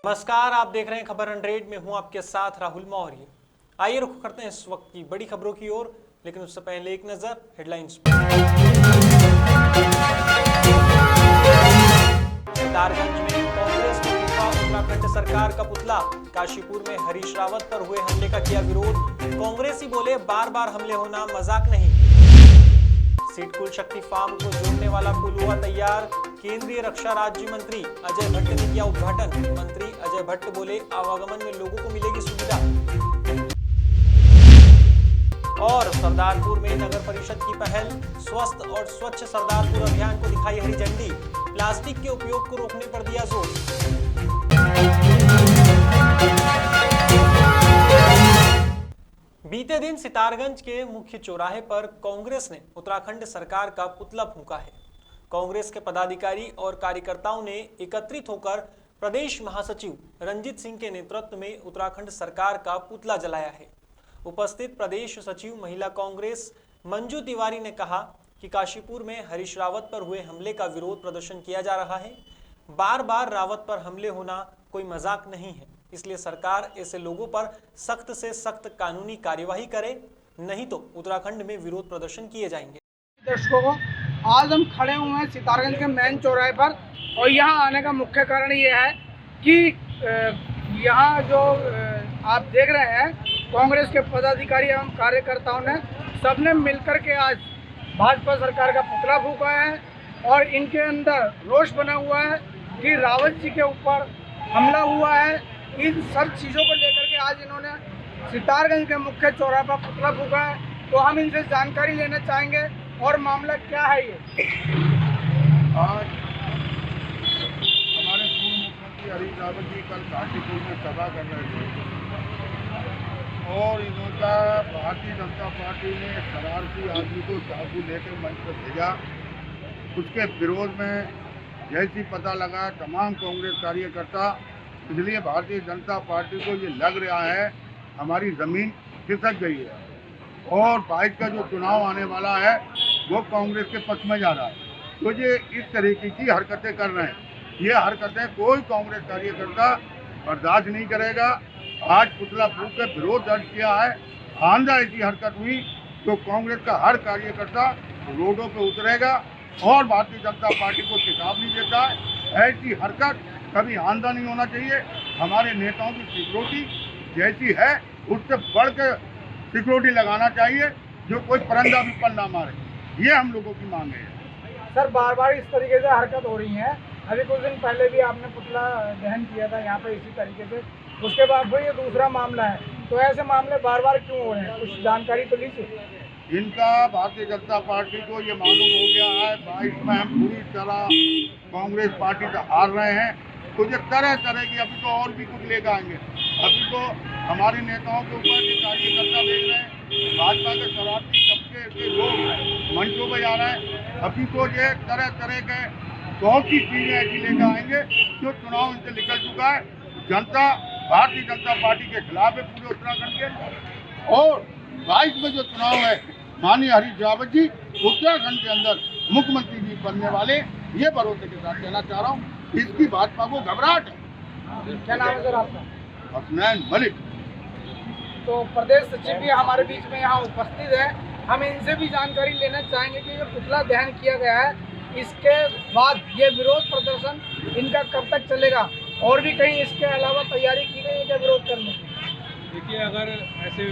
नमस्कार, आप देख रहे हैं खबर 100 में हूं आपके साथ राहुल मौर्य। आइए रुख करते हैं इस वक्त की बड़ी खबरों की ओर, लेकिन उससे पहले एक नजर हेडलाइंस पर। सितारगंज में कांग्रेस ने फूंका उत्तराखंड सरकार का पुतला। काशीपुर में हरीश रावत पर हुए हमले का किया विरोध। कांग्रेसी बोले बार बार हमले होना मजाक नहीं। सिडकुल शक्ति फार्म को जोड़ने वाला पुल हुआ तैयार। केंद्रीय रक्षा राज्य मंत्री अजय भट्ट ने किया उद्घाटन। मंत्री अजय भट्ट बोले आवागमन में लोगों को मिलेगी सुविधा। और सरदारपुर में नगर परिषद की पहल, स्वस्थ और स्वच्छ सरदारपुर अभियान को दिखाई हरी झंडी। प्लास्टिक के उपयोग को रोकने पर दिया जोर। बीते दिन सितारगंज के मुख्य चौराहे पर कांग्रेस ने उत्तराखंड सरकार का पुतला फूंका है। कांग्रेस के पदाधिकारी और कार्यकर्ताओं ने एकत्रित होकर प्रदेश महासचिव रंजीत सिंह के नेतृत्व में उत्तराखंड सरकार का पुतला जलाया है। उपस्थित प्रदेश सचिव महिला कांग्रेस मंजू तिवारी ने कहा कि काशीपुर में हरीश रावत पर हुए हमले का विरोध प्रदर्शन किया जा रहा है। बार बार रावत पर हमले होना कोई मजाक नहीं है, इसलिए सरकार ऐसे लोगों पर सख्त से सख्त कानूनी कार्यवाही करे, नहीं तो उत्तराखंड में विरोध प्रदर्शन किए जाएंगे। दर्शकों को आज हम खड़े हुए हैं सितारगंज के मेन चौराहे पर, और यहाँ आने का मुख्य कारण ये है कि यहाँ जो आप देख रहे हैं कांग्रेस के पदाधिकारी एवं कार्यकर्ताओं ने सबने मिलकर के आज भाजपा सरकार का पुतला फूंका है और इनके अंदर रोष बना हुआ है कि रावत जी के ऊपर हमला हुआ है। इन सब चीज़ों को लेकर के आज इन्होंने सितारगंज के मुख्य चौराहे पर पुतला फूंका है। तो हम इनसे जानकारी लेना चाहेंगे और मामला क्या है ये। आज हमारे पूर्व मुख्यमंत्री हरीश रावत जी कल काशीपुर में सभा कर रहे थे और इनका भारतीय जनता पार्टी ने शरारती आदमी को चाकू लेकर मंच पर भेजा। उसके विरोध में जैसी पता लगा तमाम कांग्रेस कार्यकर्ता, इसलिए भारतीय जनता पार्टी को ये लग रहा है हमारी ज़मीन खिसक गई है और 22 का जो चुनाव आने वाला है वो कांग्रेस के पक्ष में जा रहा है। तो ये इस तरीके की हरकतें कर रहे हैं। ये हरकतें कोई कांग्रेस कार्यकर्ता बर्दाश्त नहीं करेगा। आज पुतला फूंक के विरोध दर्ज किया है। आंदा ऐसी हरकत हुई तो कांग्रेस का हर कार्यकर्ता रोडों पर उतरेगा और भारतीय जनता पार्टी को चेतावनी देता है ऐसी हरकत कभी आंदा नहीं होना चाहिए। हमारे नेताओं की सिक्योरिटी जैसी है उससे बढ़ के सिक्योरिटी लगाना चाहिए, जो कोई परंदा भी पल ना मारे। ये हम लोगों की मांग है। सर, बार बार इस तरीके से हरकत हो रही है। अभी कुछ दिन पहले भी आपने पुतला दहन किया था यहाँ पे इसी तरीके से, उसके बाद फिर ये दूसरा मामला है। तो ऐसे मामले बार बार क्यों हो रहे हैं, कुछ जानकारी तो लीजिए। इनका भारतीय जनता पार्टी को ये मालूम हो गया है 22 में हम पूरी तरह कांग्रेस पार्टी से हार रहे हैं, तो ये तरह तरह की अभी तो और भी कुछ लेकर आएंगे। अभी तो हमारे नेताओं के ऊपर ये कार्यकर्ता भेज रहे हैं, भाजपा के शरारती तबके के लोग मंचों पर जा रहे हैं। अभी तो ये तरह तरह के बहुत सी चीज़ें ऐसी लेकर आएंगे जो चुनाव इनसे निकल चुका है। जनता भारतीय जनता पार्टी के खिलाफ है पूरे उत्तराखंड के अंदर। और 22 में जो चुनाव है माननीय हरीश रावत जी उत्तराखंड के अंदर मुख्यमंत्री जी बनने वाले, ये भरोसे के साथ कहना चाह रहा हूँ। इसकी भाजपा को घबराहट है। क्या नाम है सर आपका? हसनैन मलिक। तो प्रदेश सचिव भी हमारे बीच में यहाँ उपस्थित है। हम इनसे भी जानकारी लेना चाहेंगे कि जो पुतला दहन किया गया है इसके बाद ये विरोध प्रदर्शन इनका कब तक चलेगा और भी कहीं इसके अलावा तैयारी की गई है क्या विरोध करने की? देखिए, अगर ऐसे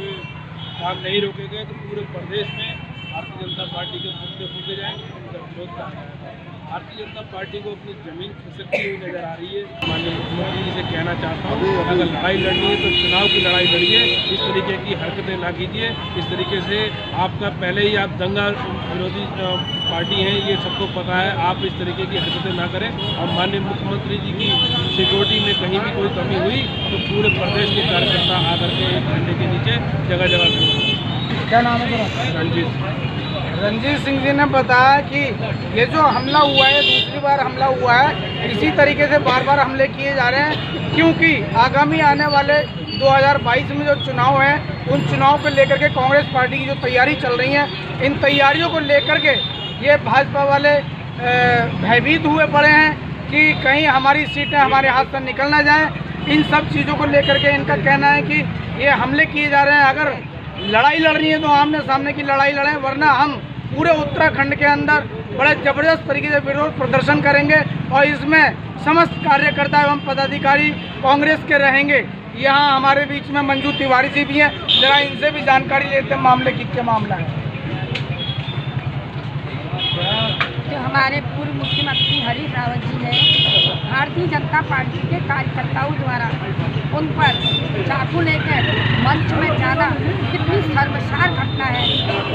काम नहीं रोके गए तो पूरे प्रदेश में भारतीय जनता पार्टी के पुतले फूंके जाएंगे, उनका विरोध करना है। भारतीय जनता पार्टी को अपनी जमीन खिसकती हुई नजर आ रही है। माननीय मुख्यमंत्री जी से कहना चाहता हूँ, अगर लड़ाई लड़नी है तो चुनाव की लड़ाई लड़िए, इस तरीके की हरकतें ना कीजिए। इस तरीके से आपका पहले ही आप दंगा विरोधी पार्टी हैं, ये सबको पता है। आप इस तरीके की हरकतें ना करें। और माननीय मुख्यमंत्री जी की सिक्योरिटी में कहीं भी कोई कमी हुई तो पूरे प्रदेश के कार्यकर्ता आकर के एक झंडे के नीचे जगह जगह विरोध। क्या नाम है सर? रणजीत सिंह जी ने बताया कि ये जो हमला हुआ है दूसरी बार हमला हुआ है, इसी तरीके से बार बार हमले किए जा रहे हैं क्योंकि आगामी आने वाले 2022 में जो चुनाव है उन चुनाव को लेकर के कांग्रेस पार्टी की जो तैयारी चल रही है, इन तैयारियों को लेकर के ये भाजपा वाले भयभीत हुए पड़े हैं कि कहीं हमारी सीटें हमारे हाथ से निकल ना जाएं। इन सब चीज़ों को लेकर के इनका कहना है कि ये हमले किए जा रहे हैं। अगर लड़ाई लड़ रही है तो आमने सामने की लड़ाई लड़ें, वरना हम पूरे उत्तराखंड के अंदर बड़े ज़बरदस्त तरीके से विरोध प्रदर्शन करेंगे और इसमें समस्त कार्यकर्ता एवं पदाधिकारी कांग्रेस के रहेंगे। यहाँ हमारे बीच में मंजू तिवारी जी भी हैं, जरा इनसे भी जानकारी लेते हैं मामले की क्या मामला है। जो हमारे पूर्व मुख्यमंत्री हरीश रावत जी हैं, भारतीय जनता पार्टी के कार्यकर्ताओं द्वारा उन पर चाकू लेकर मंच में जाना कितनी शर्मसार घटना है,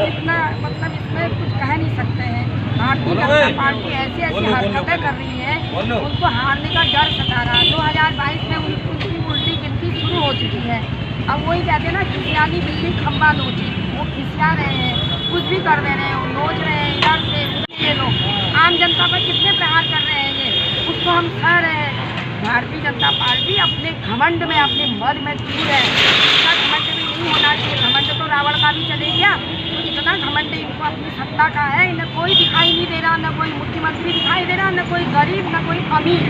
इतना मतलब इसमें कुछ कह नहीं सकते हैं। भारतीय जनता पार्टी ऐसी हरकतें कर रही है, उनको हारने का डर सता रहा। 2022 में उनकी उल्टी गिनती शुरू हो चुकी है। अब वही कहते हैं ना, खिसियानी बिल्ली खम्बा नोची, वो खिसिया रहे हैं, कुछ भी कर दे रहे हैं, वो नोच रहे हैं इधर से। ये लोग आम जनता पर कितने प्रहार कर रहे हैं, ये उसको हम कह रहे हैं। भारतीय जनता पार्टी अपने घमंड में, अपने मद में चूर है। इतना घमंड भी नहीं होना चाहिए। घमंड तो रावण का भी चले गया, तो इतना घमंड इनको अपनी सत्ता का है। इन्हें कोई दिखाई नहीं दे रहा, न कोई मुख्यमंत्री दिखाई दे रहा, न कोई गरीब, न कोई अमीर।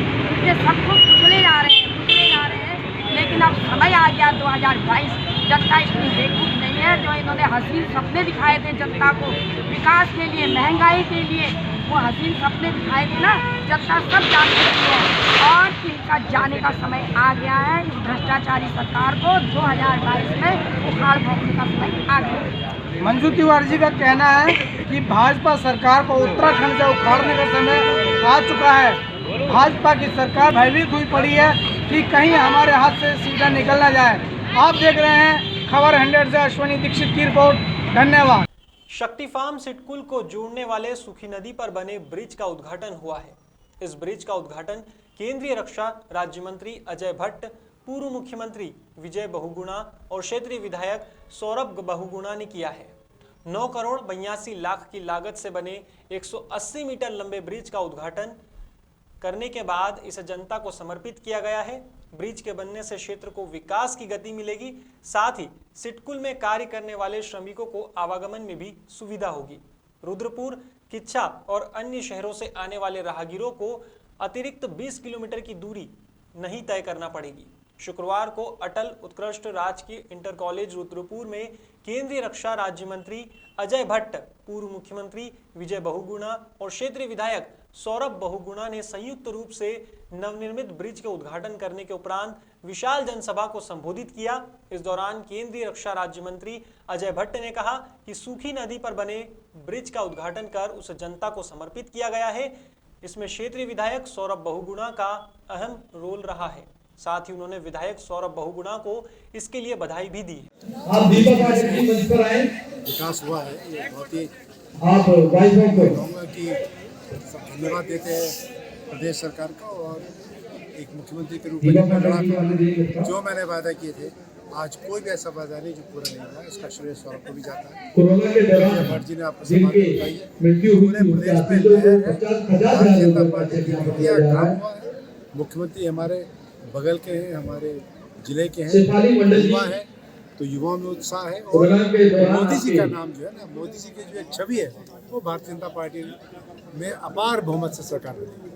ये सबको कुचले जा रहे हैं, कुचले जा रहे हैं। लेकिन अब समय आ गया 2022, जनता इतनी बेवकूफ़ नहीं है जो इन्होंने हसीन सपने दिखाए थे जनता को विकास के लिए, महंगाई के लिए। वो हसीन सपने दिखाए थे ना, जनता सब जान चुकी है और इनका जाने का समय आ गया है। इस भ्रष्टाचारी सरकार को 2022 में उखाड़ फेंकने का समय आ गया। मंजू तिवारी जी का कहना है कि भाजपा सरकार को उत्तराखंड से उखाड़ने का समय आ चुका है। भाजपा की सरकार भयभीत हुई पड़ी है कि कहीं हमारे हाथ से सीधा निकल ना जाए। आप देख रहे हैं खबर 100 से अश्विनी दीक्षित की रिपोर्ट। धन्यवाद। शक्ति फार्म सिटकुल को जोड़ने वाले सुखी नदी पर बने ब्रिज का उद्घाटन हुआ है। इस ब्रिज का उद्घाटन केंद्रीय रक्षा राज्य मंत्री अजय भट्ट, पूर्व मुख्यमंत्री विजय बहुगुणा और क्षेत्रीय विधायक सौरभ बहुगुणा ने किया है। 9 करोड़ 82 लाख की लागत से बने 180 मीटर लंबे ब्रिज का उद्घाटन करने के बाद इसे जनता को समर्पित किया गया है। ब्रिज के बनने से क्षेत्र को विकास की गति मिलेगी, साथ ही सिटकुल में कार्य करने वाले श्रमिकों को आवागमन में भी सुविधा होगी। रुद्रपुर, किच्छा और अन्य शहरों से आने वाले राहगीरों को अतिरिक्त 20 किलोमीटर की दूरी नहीं तय करना पड़ेगी। शुक्रवार को अटल उत्कृष्ट राजकीय इंटर कॉलेज रुद्रपुर में केंद्रीय रक्षा राज्य मंत्री अजय भट्ट, पूर्व मुख्यमंत्री विजय बहुगुणा और क्षेत्रीय विधायक सौरभ बहुगुणा ने संयुक्त रूप से नवनिर्मित ब्रिज के उद्घाटन करने के उपरांत विशाल जनसभा को संबोधित किया। इस दौरान केंद्रीय रक्षा राज्य मंत्री अजय भट्ट ने कहा कि सूखी नदी पर बने ब्रिज का उद्घाटन कर उसे जनता को समर्पित किया गया है। इसमें क्षेत्रीय विधायक सौरभ बहुगुणा का अहम रोल रहा है। साथ ही उन्होंने विधायक सौरभ बहुगुणा को इसके लिए बधाई भी दी। आप दीपक आचार्य मंच पर आए। विकास हुआ है, ये बहुत ही आप वाइस कहूँगा कि धन्यवाद देते हैं प्रदेश सरकार को और एक मुख्यमंत्री के रूप में जो मैंने वादा किए थे, आज कोई भी ऐसा वादा नहीं जो पूरा नहीं हुआ। इसका श्रेय सौरभ को भी जाता है। कोरोना के दौरान भट्ट जी ने आपको बताई मृत्यु हुई पूरे प्रदेश में भारतीय जनता पार्टी की काम हुआ है। मुख्यमंत्री हमारे बगल के हैं, हमारे जिले के हैं, युवा है, तो युवाओं में उत्साह है। और मोदी जी का नाम जो है ना, मोदी जी की जो एक छवि है वो भारतीय जनता पार्टी में अपार बहुमत से सरकार बनेगी।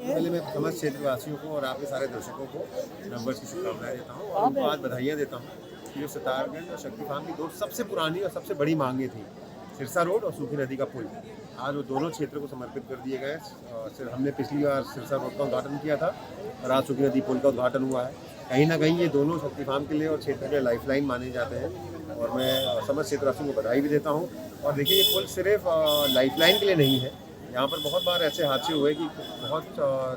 पहले मैं समस्त क्षेत्रवासियों को और आपके सारे दर्शकों को नववर्ष की शुभकामनाएं देता हूँ और उनको आज बधाइयाँ देता हूँ कि जो सितारगंज और शक्ति फार्म की 2 सबसे पुरानी और सबसे बड़ी मांगें थी, सिरसा रोड और सूखी नदी का पुल, आज वो दोनों क्षेत्र को समर्पित कर दिए गए। हमने पिछली बार सिरसा रोड का उद्घाटन किया था और आज सूखी नदी पुल का उद्घाटन हुआ है। कहीं ना कहीं ये दोनों शक्ति फार्म के लिए और क्षेत्र के लाइफलाइन माने जाते हैं और मैं समस्त क्षेत्रवासियों को बधाई भी देता हूँ। और देखिए, ये पुल सिर्फ लाइफलाइन के लिए नहीं है। यहाँ पर बहुत बार ऐसे हादसे हुए कि बहुत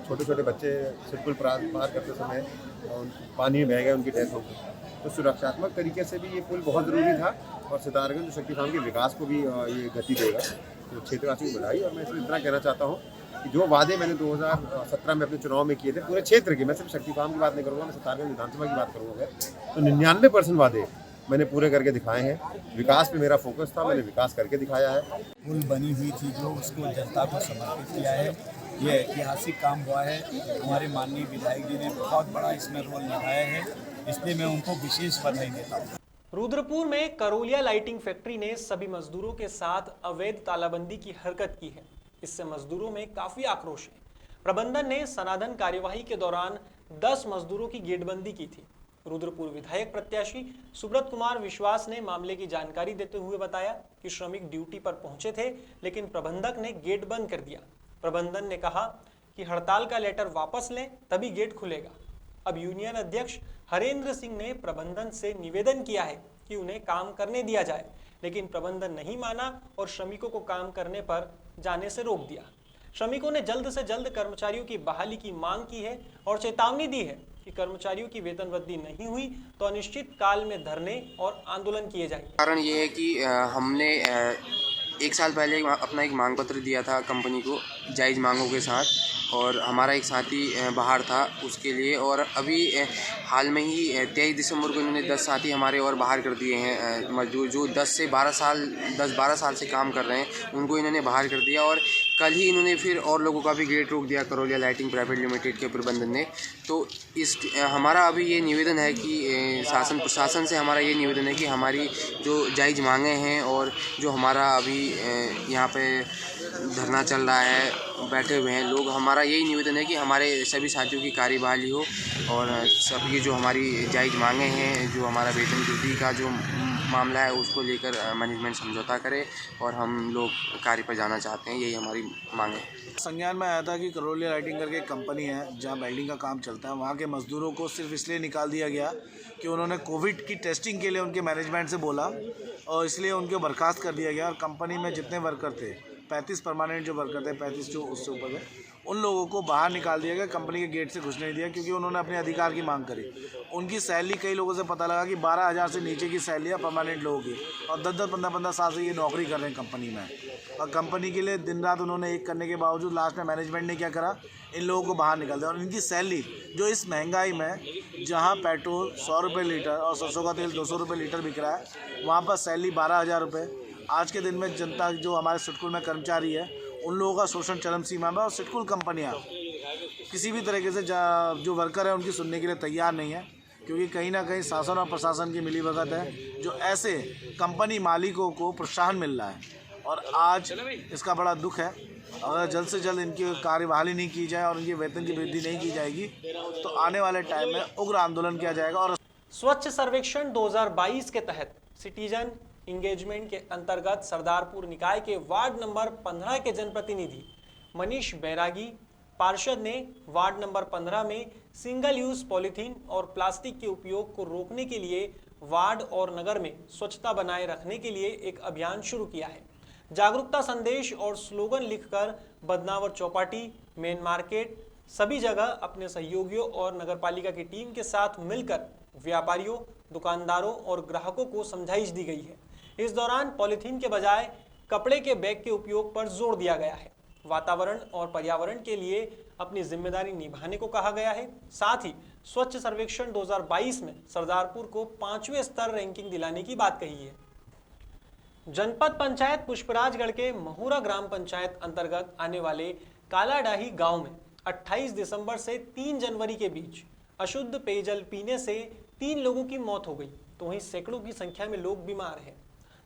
छोटे छोटे बच्चे सिटकुल पार करते समय पानी में बह गए, उनकी डेथ हो गई। तो सुरक्षात्मक तरीके से भी ये पुल बहुत ज़रूरी था और सितारगंज शक्ति फार्म के विकास को भी ये गति देगा। तो क्षेत्रवासियों को बधाई। और मैं इसमें इतना कहना चाहता हूँ कि जो वादे मैंने 2017 में अपने चुनाव में किए थे पूरे क्षेत्र के, मैं सिर्फ शक्ति फार्म की बात नहीं करूँगा, मैं सितारगंज विधानसभा की बात करूँगा, तो 99% वादे मैंने पूरे करके दिखाए हैं। विकास पे मेरा फोकस था, मैंने विकास करके दिखाया है। पुल बनी हुई थी जो उसको जनता को समर्पित किया है, ये ऐतिहासिक काम हुआ है। हमारे माननीय विधायक जी ने बहुत बड़ा इसमें रोल निभाया है, इसलिए मैं उनको विशेष बधाई देता हूँ। रुद्रपुर में करोलिया लाइटिंग फैक्ट्री ने सभी मजदूरों के साथ अवैध तालाबंदी की हरकत की है। इससे मजदूरों में काफी आक्रोश है। प्रबंधन ने सनातन कार्यवाही के दौरान 10 मजदूरों की गेटबंदी की थी। रुद्रपुर विधायक प्रत्याशी सुब्रत कुमार विश्वास ने मामले की जानकारी देते हुए बताया कि श्रमिक ड्यूटी पर पहुंचे थे, लेकिन प्रबंधक ने गेट बंद कर दिया। प्रबंधन ने कहा कि हड़ताल का लेटर वापस लें, तभी गेट खुलेगा। अब यूनियन अध्यक्ष हरेंद्र सिंह ने प्रबंधन से निवेदन किया है कि उन्हें काम करने दिया जाए, लेकिन प्रबंधन नहीं माना और श्रमिकों को काम करने पर जाने से रोक दिया। श्रमिकों ने जल्द से जल्द कर्मचारियों की बहाली की मांग की है और चेतावनी दी है कि कर्मचारियों की वेतन वृद्धि नहीं हुई तो अनिश्चित काल में धरने और आंदोलन किए जाएंगे। कारण ये है कि हमने 1 साल पहले अपना एक मांग पत्र दिया था कंपनी को जायज़ मांगों के साथ, और हमारा एक साथी बाहर था उसके लिए, और अभी हाल में ही 23 दिसंबर को इन्होंने 10 साथी हमारे और बाहर कर दिए हैं। मजदूर जो 10-12 साल से काम कर रहे हैं उनको इन्होंने बाहर कर दिया, और कल ही इन्होंने फिर और लोगों का भी गेट रोक दिया करोलिया लाइटिंग प्राइवेट लिमिटेड के प्रबंधन ने। तो हमारा अभी ये निवेदन है कि शासन प्रशासन से हमारा ये निवेदन है कि हमारी जो जायज़ मांगें हैं और जो हमारा अभी यहाँ पे धरना चल रहा है, बैठे हुए हैं लोग, हमारा यही निवेदन है कि हमारे सभी साथियों की कार्यबहाली हो और सभी जो हमारी जायज़ मांगें हैं, जो हमारा वेतन वृद्धि का जो मामला है उसको लेकर मैनेजमेंट समझौता करे और हम लोग कार्य पर जाना चाहते हैं। यही हमारी मांग है। संज्ञान में आया था कि करोलिया लाइटिंग करके एक कंपनी है जहां वेल्डिंग का काम चलता है, वहां के मजदूरों को सिर्फ इसलिए निकाल दिया गया कि उन्होंने कोविड की टेस्टिंग के लिए उनके मैनेजमेंट से बोला और इसलिए उनको बर्खास्त कर दिया गया। और कंपनी में जितने वर्कर थे, 35 परमानेंट जो वर्कर थे, 35 जो उससे ऊपर थे, उन लोगों को बाहर निकाल दिया गया, कंपनी के गेट से घुसने नहीं दिया, क्योंकि उन्होंने अपने अधिकार की मांग करी। उनकी सैलरी, कई लोगों से पता लगा कि 12,000 से नीचे की सैलरी है परमानेंट लोगों की, और 10-10, 15-15 साल से ये नौकरी कर रहे हैं कंपनी में। और कंपनी के लिए दिन रात उन्होंने एक करने के बावजूद लास्ट में मैनेजमेंट ने क्या करा, इन लोगों को बाहर निकाल दिया। और इनकी सैलरी जो इस महंगाई में, जहाँ पेट्रोल 100 रुपये लीटर और सरसों का तेल 200 रुपये लीटर बिक रहा है, वहाँ पर सैलरी 12,000 रुपये। आज के दिन में जनता जो हमारे सिडकुल में कर्मचारी है, उन लोगों का शोषण चरम सीमा में, और सिडकुल कंपनियाँ किसी भी तरीके से जो वर्कर है उनकी सुनने के लिए तैयार नहीं है, क्योंकि कहीं ना कहीं शासन और प्रशासन की मिलीभगत है, जो ऐसे कंपनी मालिकों को प्रोत्साहन मिल रहा है। और आज इसका बड़ा दुख है। अगर जल्द से जल्द इनकी कार्यबहाली नहीं की जाए और इनके वेतन की वृद्धि नहीं की जाएगी तो आने वाले टाइम में उग्र आंदोलन किया जाएगा। और स्वच्छ सर्वेक्षण 2022 के तहत सिटीजन इंगेजमेंट के अंतर्गत सरदारपुर निकाय के वार्ड नंबर 15 के जनप्रतिनिधि मनीष बैरागी पार्षद ने वार्ड नंबर 15 में सिंगल यूज पॉलीथीन और प्लास्टिक के उपयोग को रोकने के लिए वार्ड और नगर में स्वच्छता बनाए रखने के लिए एक अभियान शुरू किया है। जागरूकता संदेश और स्लोगन लिखकर बदनावर चौपाटी, मेन मार्केट, सभी जगह अपने सहयोगियों और नगरपालिका की टीम के साथ मिलकर व्यापारियों, दुकानदारों और ग्राहकों को समझाइश दी गई है। इस दौरान पॉलीथीन के बजाय कपड़े के बैग के उपयोग पर जोर दिया गया है। वातावरण और पर्यावरण के लिए अपनी जिम्मेदारी निभाने को कहा गया है। साथ ही स्वच्छ सर्वेक्षण 2022 में सरदारपुर को 5वें स्तर रैंकिंग दिलाने की बात कही है। जनपद पंचायत पुष्पराजगढ़ के महुरा ग्राम पंचायत अंतर्गत आने वाले कालाडाही गांव में 28 दिसंबर से 3 जनवरी के बीच अशुद्ध पेयजल पीने से 3 लोगों की मौत हो गई, तो वहीं सैकड़ों की संख्या में लोग बीमार हैं,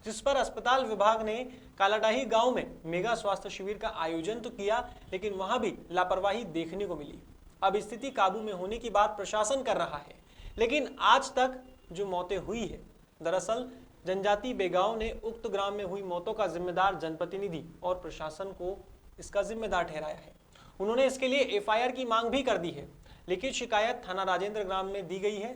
जिस पर अस्पताल विभाग ने कालाडाही गांव में मेगा स्वास्थ्य शिविर का आयोजन तो किया, लेकिन वहां भी लापरवाही देखने को मिली। अब स्थिति काबू में होने की बात प्रशासन कर रहा है, लेकिन आज तक जो मौतें हुई है, दरअसल जनजाति बेगांव ने उक्त ग्राम में हुई मौतों का जिम्मेदार जनप्रतिनिधि और प्रशासन को इसका जिम्मेदार ठहराया है। उन्होंने इसके लिए एफआईआर की मांग भी कर दी है। लिखित शिकायत थाना राजेंद्र ग्राम में दी गई है।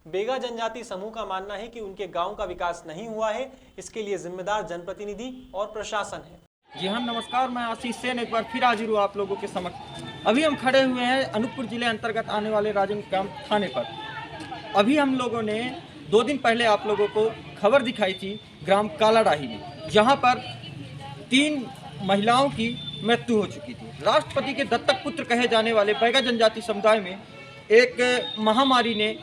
बेगा जनजाति समूह का मानना है कि उनके गांव का विकास नहीं हुआ है, इसके लिए जिम्मेदार जनप्रतिनिधि और प्रशासन है। जी हाँ, नमस्कार, मैं आशीष सेन एक बार फिर हाजिर हूँ आप लोगों के समक्ष। अभी हम खड़े हुए हैं अनूपपुर जिले अंतर्गत आने वाले राजेंद्र ग्राम थाने पर। अभी हम लोगों ने 2 दिन पहले आप लोगों को खबर दिखाई थी ग्राम कालाडाही में, जहाँ पर 3 महिलाओं की मृत्यु हो चुकी थी। राष्ट्रपति के दत्तक पुत्र कहे जाने वाले बैगा जनजाति समुदाय में एक महामारी ने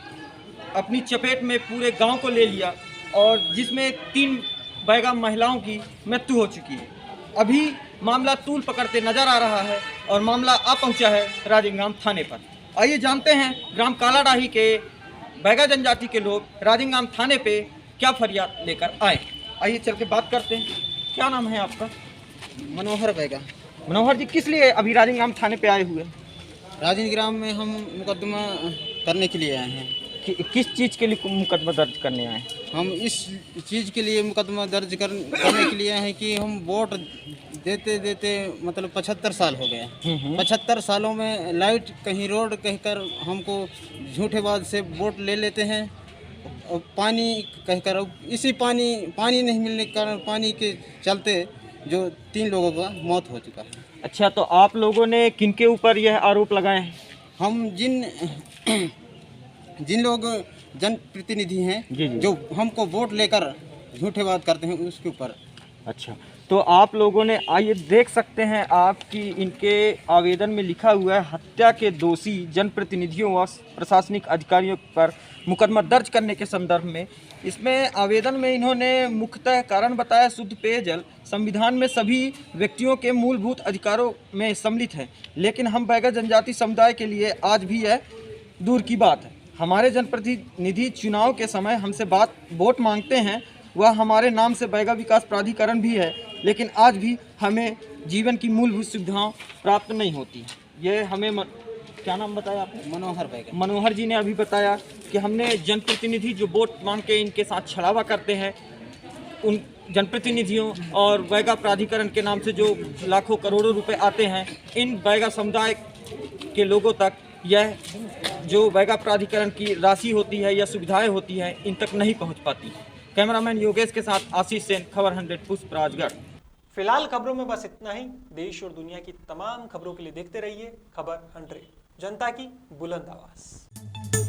अपनी चपेट में पूरे गांव को ले लिया और जिसमें 3 बैगा महिलाओं की मृत्यु हो चुकी है। अभी मामला तूल पकड़ते नजर आ रहा है और मामला आ पहुंचा है राजेंद्रगाम थाने पर। आइए जानते हैं ग्राम कालाडाही के बैगा जनजाति के लोग राजेंद्रगाम थाने पे क्या फरियाद लेकर आए। आइए चल के बात करते हैं। क्या नाम है आपका? मनोहर बैगा। मनोहर जी, किस लिए अभी राजेंद्रगाम थाने पे आए हुए? राजेंद्र ग्राम में हम मुकदमा करने के लिए आए हैं। किस चीज़ के लिए मुकदमा दर्ज करने आए? हम इस चीज़ के लिए मुकदमा दर्ज करने के लिए आए हैं कि हम वोट देते देते मतलब 75 साल हो गए। 75 सालों में लाइट कहीं रोड कहकर हमको झूठेबाज से वोट ले लेते हैं और पानी कहकर इसी पानी नहीं मिलने के कारण पानी के चलते जो 3 लोगों का मौत हो चुका है। अच्छा, तो आप लोगों ने किनके ऊपर यह आरोप लगाए हैं? हम जिन लोग जनप्रतिनिधि हैं जो हमको वोट लेकर झूठे बात करते हैं उसके ऊपर। अच्छा, तो आप लोगों ने आइए देख सकते हैं आप कि इनके आवेदन में लिखा हुआ है हत्या के दोषी जनप्रतिनिधियों व प्रशासनिक अधिकारियों पर मुकदमा दर्ज करने के संदर्भ में। इसमें आवेदन में इन्होंने मुख्यतः कारण बताया शुद्ध पेयजल संविधान में सभी व्यक्तियों के मूलभूत अधिकारों में सम्मिलित है, लेकिन हम बैगा जनजाति समुदाय के लिए आज भी यह दूर की बात है। हमारे जनप्रतिनिधि चुनाव के समय हमसे वोट मांगते हैं, वह हमारे नाम से बैगा विकास प्राधिकरण भी है, लेकिन आज भी हमें जीवन की मूलभूत सुविधाएं प्राप्त नहीं होती। ये हमें क्या नाम बताया आपने? मनोहर बैगा। मनोहर जी ने अभी बताया कि हमने जनप्रतिनिधि जो वोट मांग के इनके साथ छलावा करते हैं, उन जनप्रतिनिधियों और बैगा प्राधिकरण के नाम से जो लाखों करोड़ों रुपए आते हैं, इन बैगा समुदाय के लोगों तक यह जो बैगा प्राधिकरण की राशि होती है या सुविधाएं होती हैं, इन तक नहीं पहुंच पाती। कैमरामैन योगेश के साथ आशीष सेन, खबर 100 पुष्प राजगढ़। फिलहाल खबरों में बस इतना ही। देश और दुनिया की तमाम खबरों के लिए देखते रहिए खबर 100, जनता की बुलंद आवाज।